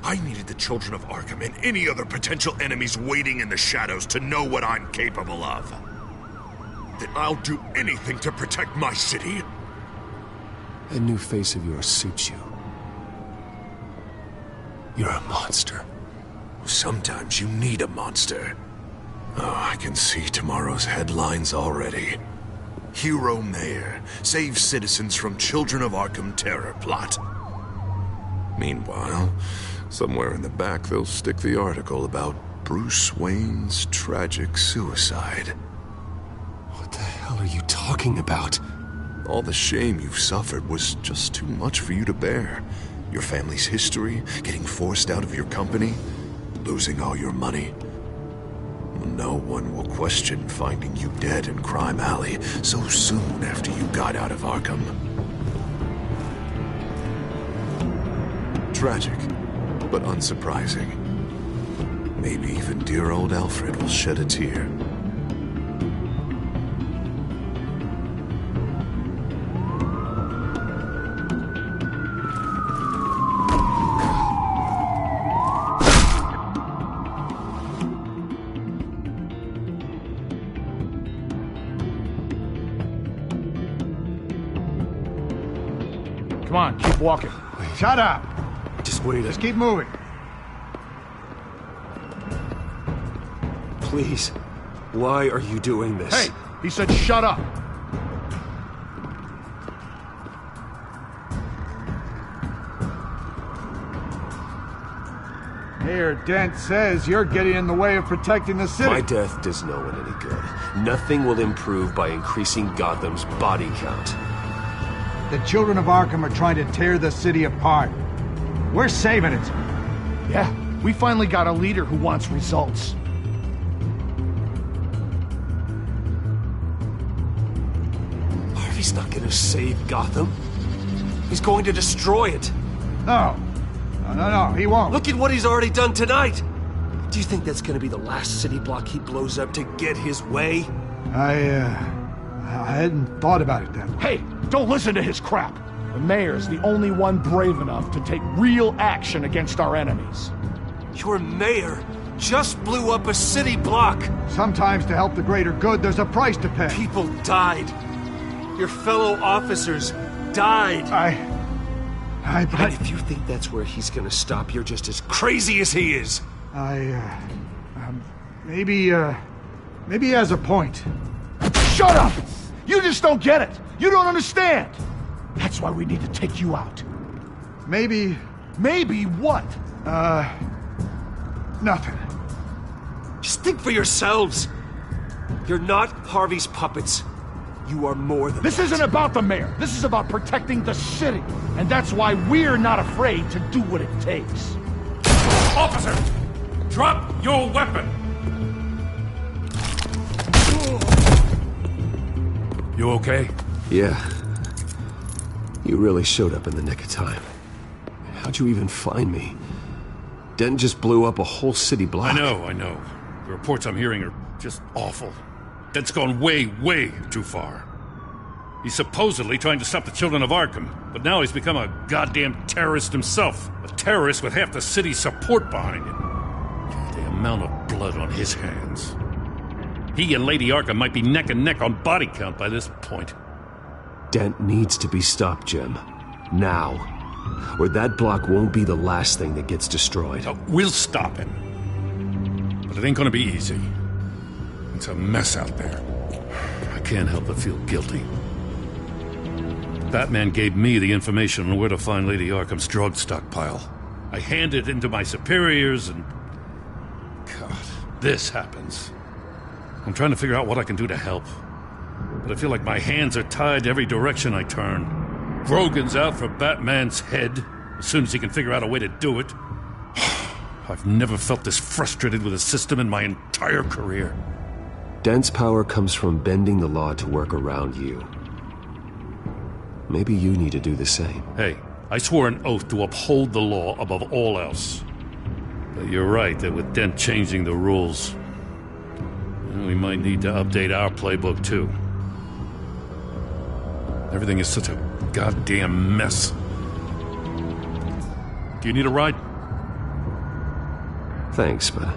I needed the children of Arkham and any other potential enemies waiting in the shadows to know what I'm capable of. That I'll do anything to protect my city. That new face of yours suits you. You're a monster. Sometimes you need a monster. Oh, I can see tomorrow's headlines already. Hero Mayor saves citizens from Children of Arkham terror plot. Meanwhile, somewhere in the back they'll stick the article about Bruce Wayne's tragic suicide. What the hell are you talking about? All the shame you've suffered was just too much for you to bear. Your family's history, getting forced out of your company, losing all your money. No one will question finding you dead in Crime Alley so soon after you got out of Arkham. Tragic, but unsurprising. Maybe even dear old Alfred will shed a tear. Come on, keep walking. Shut up! Just wait. Just keep moving. Please. Why are you doing this? Hey! He said shut up! Mayor Dent says you're getting in the way of protecting the city. My death does no one any good. Nothing will improve by increasing Gotham's body count. The children of Arkham are trying to tear the city apart. We're saving it. Yeah, we finally got a leader who wants results. Harvey's not gonna save Gotham. He's going to destroy it. No, he won't. Look at what he's already done tonight. Do you think that's gonna be the last city block he blows up to get his way? I hadn't thought about it that way. Hey, don't listen to his crap. The mayor's the only one brave enough to take real action against our enemies. Your mayor just blew up a city block. Sometimes to help the greater good, there's a price to pay. People died. Your fellow officers died. But if you think that's where he's gonna stop, you're just as crazy as he is. Maybe he has a point. Shut up! You just don't get it! You don't understand! That's why we need to take you out. Maybe what? Nothing. Just think for yourselves. You're not Harvey's puppets. You are more than This isn't about the mayor. This is about protecting the city. And that's why we're not afraid to do what it takes. Officer! Drop your weapon! You okay? Yeah. You really showed up in the nick of time. How'd you even find me? Dent just blew up a whole city block. I know. The reports I'm hearing are just awful. Dent's gone way, way too far. He's supposedly trying to stop the children of Arkham, but now he's become a goddamn terrorist himself. A terrorist with half the city's support behind him. The amount of blood on his hands. He and Lady Arkham might be neck and neck on body count by this point. Dent needs to be stopped, Jim. Now. Or that block won't be the last thing that gets destroyed. We'll stop him. But it ain't gonna be easy. It's a mess out there. I can't help but feel guilty. Batman gave me the information on where to find Lady Arkham's drug stockpile. I handed it into my superiors and... God, this happens. I'm trying to figure out what I can do to help. But I feel like my hands are tied every direction I turn. Grogan's out for Batman's head as soon as he can figure out a way to do it. I've never felt this frustrated with a system in my entire career. Dent's power comes from bending the law to work around you. Maybe you need to do the same. Hey, I swore an oath to uphold the law above all else. But you're right that with Dent changing the rules, we might need to update our playbook too. Everything is such a goddamn mess. Do you need a ride? Thanks, but...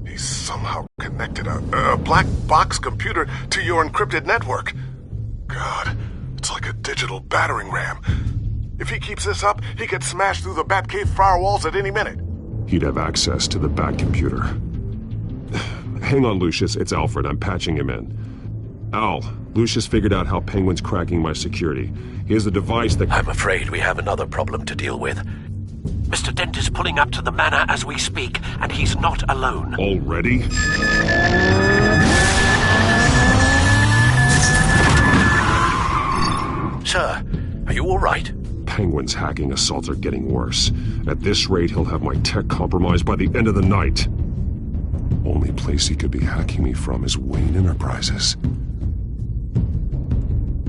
He's somehow connected a black box computer to your encrypted network. God, it's like a digital battering ram. If he keeps this up, he could smash through the Batcave firewalls at any minute. He'd have access to the Bat computer. Hang on, Lucius. It's Alfred. I'm patching him in. Al, Lucius figured out how Penguin's cracking my security. He has a device that... I'm afraid we have another problem to deal with. Mr. Dent is pulling up to the manor as we speak, and he's not alone. Already? Sir, are you all right? Penguin's hacking assaults are getting worse. At this rate, he'll have my tech compromised by the end of the night. Only place he could be hacking me from is Wayne Enterprises.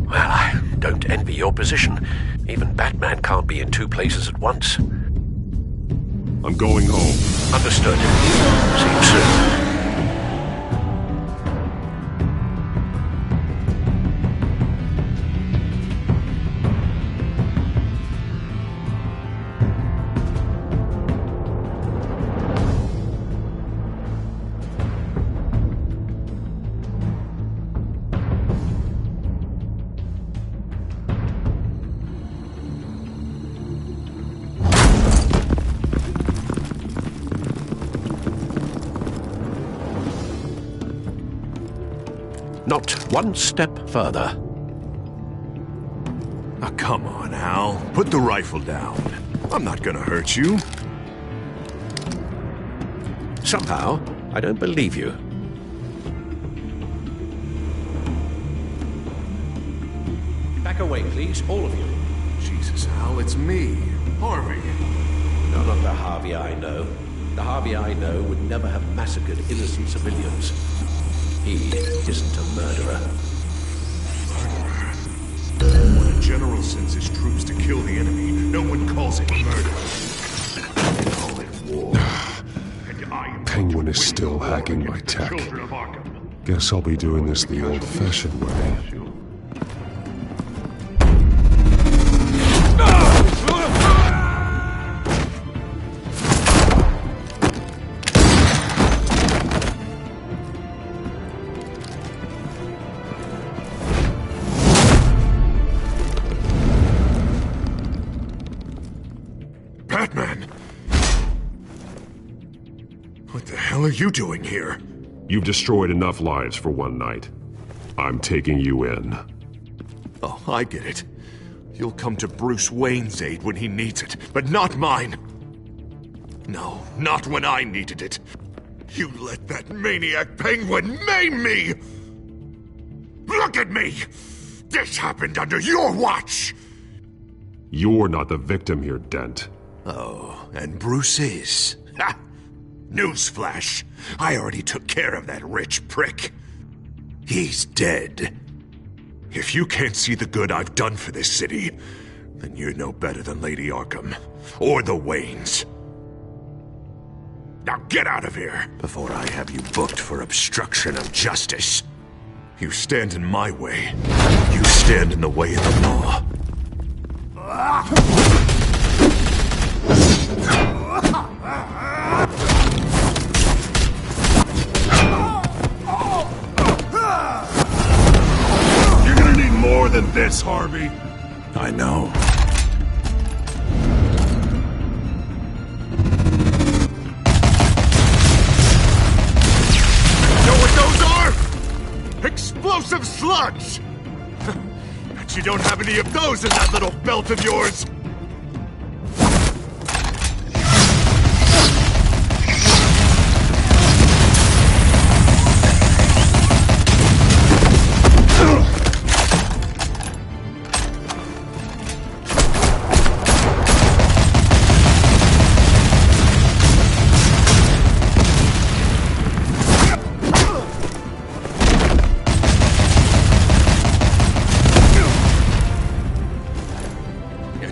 Well, I don't envy your position. Even Batman can't be in two places at once. I'm going home. Understood. See you soon. Not one step further. Oh, come on, Al. Put the rifle down. I'm not gonna hurt you. Somehow, I don't believe you. Back away, please, all of you. Jesus, Al, it's me, Harvey. No, not the Harvey I know. The Harvey I know would never have massacred innocent civilians. He isn't a murderer. When a general sends his troops to kill the enemy, no one calls it murder. They call it war. Penguin is still hacking my tech. Guess I'll be doing this the old-fashioned way. Batman! What the hell are you doing here? You've destroyed enough lives for one night. I'm taking you in. Oh, I get it. You'll come to Bruce Wayne's aid when he needs it, but not mine. No, not when I needed it. You let that maniac penguin maim me! Look at me! This happened under your watch! You're not the victim here, Dent. Oh, and Bruce is. Ha! Newsflash. I already took care of that rich prick. He's dead. If you can't see the good I've done for this city, then you're no better than Lady Arkham. Or the Waynes. Now get out of here, before I have you booked for obstruction of justice. You stand in my way. You stand in the way of the law. You're gonna need more than this, Harvey. I know. Explosive slugs! Bet you don't have any of those in that little belt of yours!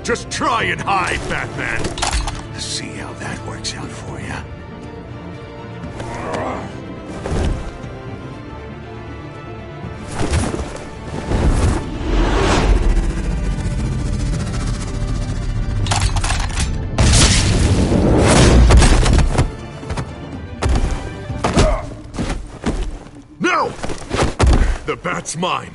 Just try and hide, Batman! See how that works out for you. No! The bat's mine.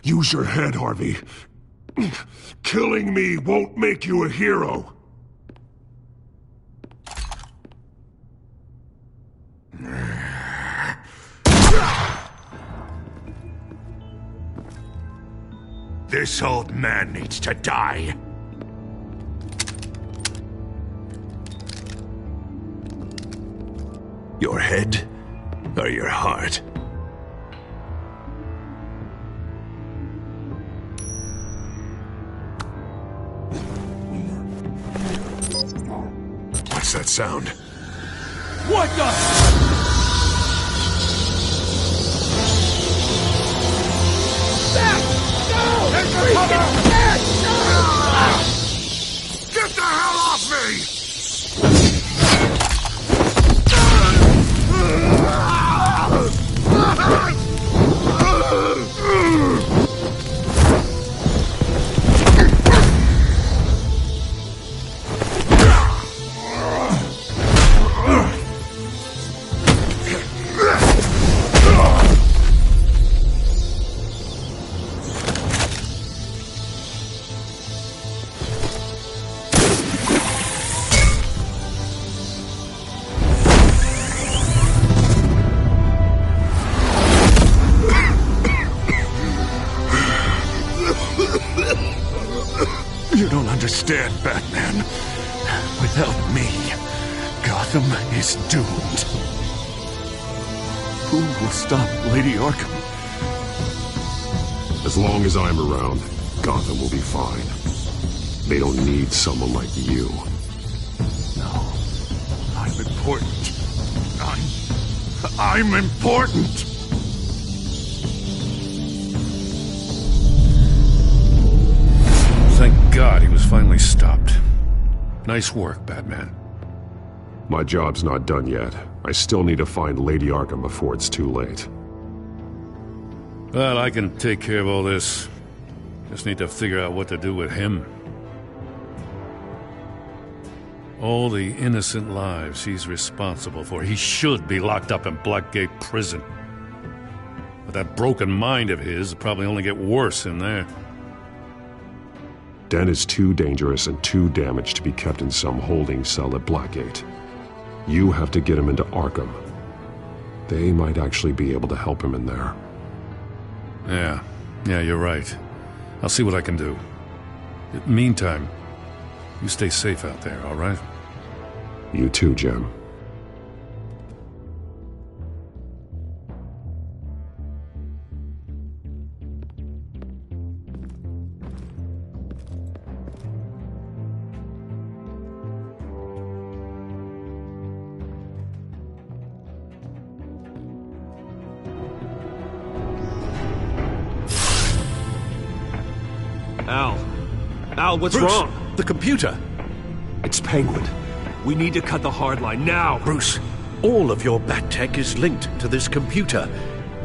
Use your head, Harvey. Killing me won't make you a hero. This old man needs to die. Your head or your heart? What's that sound? What the? Back! No! There's your cover! Back! No! Get the hell off me! You don't understand, Batman. Without me, Gotham is doomed. Who will stop Lady Arkham? As long as I'm around, Gotham will be fine. They don't need someone like you. No. I'm important. I'm important! Thank God he was finally stopped. Nice work, Batman. My job's not done yet. I still need to find Lady Arkham before it's too late. Well, I can take care of all this. Just need to figure out what to do with him. All the innocent lives he's responsible for. He should be locked up in Blackgate Prison. But that broken mind of his will probably only get worse in there. Dent is too dangerous and too damaged to be kept in some holding cell at Blackgate. You have to get him into Arkham. They might actually be able to help him in there. Yeah, you're right. I'll see what I can do. Meantime, you stay safe out there, all right? You too, Jim. Al, what's Bruce, wrong? The computer. It's Penguin. We need to cut the hard line now. Bruce, all of your bat tech is linked to this computer.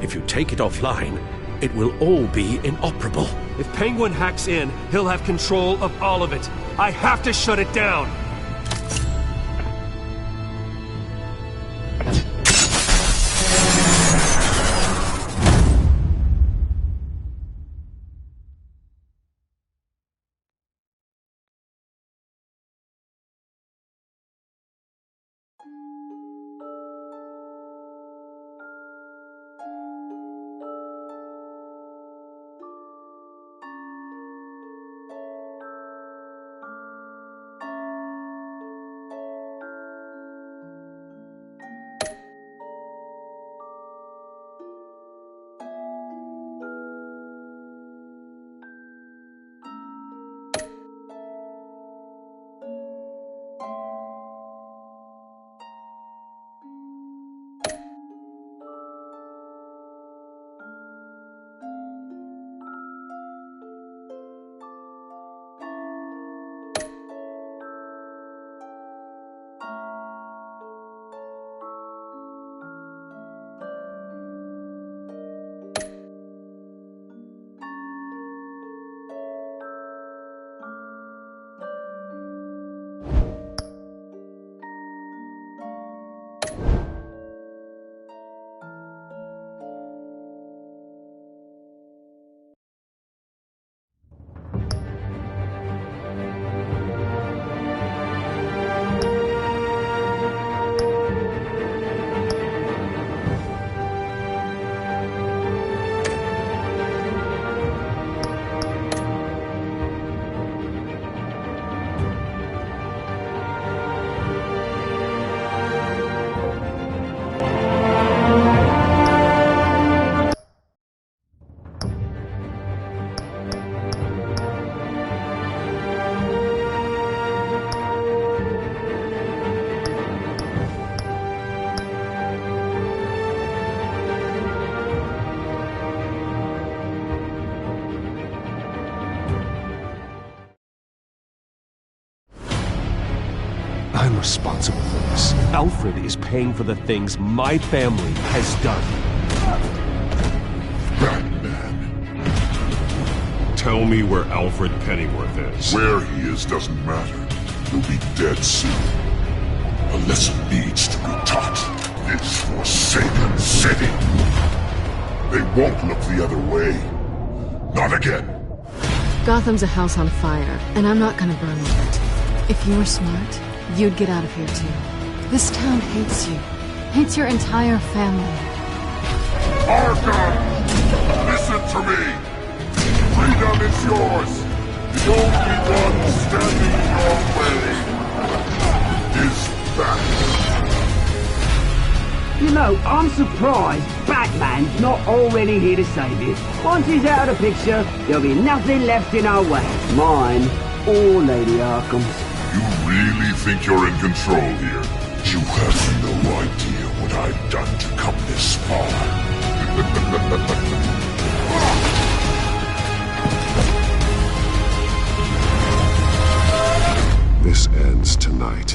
If you take it offline, it will all be inoperable. If Penguin hacks in, he'll have control of all of it. I have to shut it down. I'm responsible for this. Alfred is paying for the things my family has done. Batman. Tell me where Alfred Pennyworth is. Where he is doesn't matter. He'll be dead soon. A lesson needs to be taught. This forsaken city. They won't look the other way. Not again. Gotham's a house on fire, and I'm not gonna burn with it. If you were smart, you'd get out of here too. This town hates you. Hates your entire family. Arkham! Listen to me! Freedom is yours! The only one standing in your way is Batman. You know, I'm surprised Batman's not already here to save you. Once he's out of the picture, there'll be nothing left in our way. Mine or Lady Arkham's. You really think you're in control here? You have no idea what I've done to come this far. This ends tonight.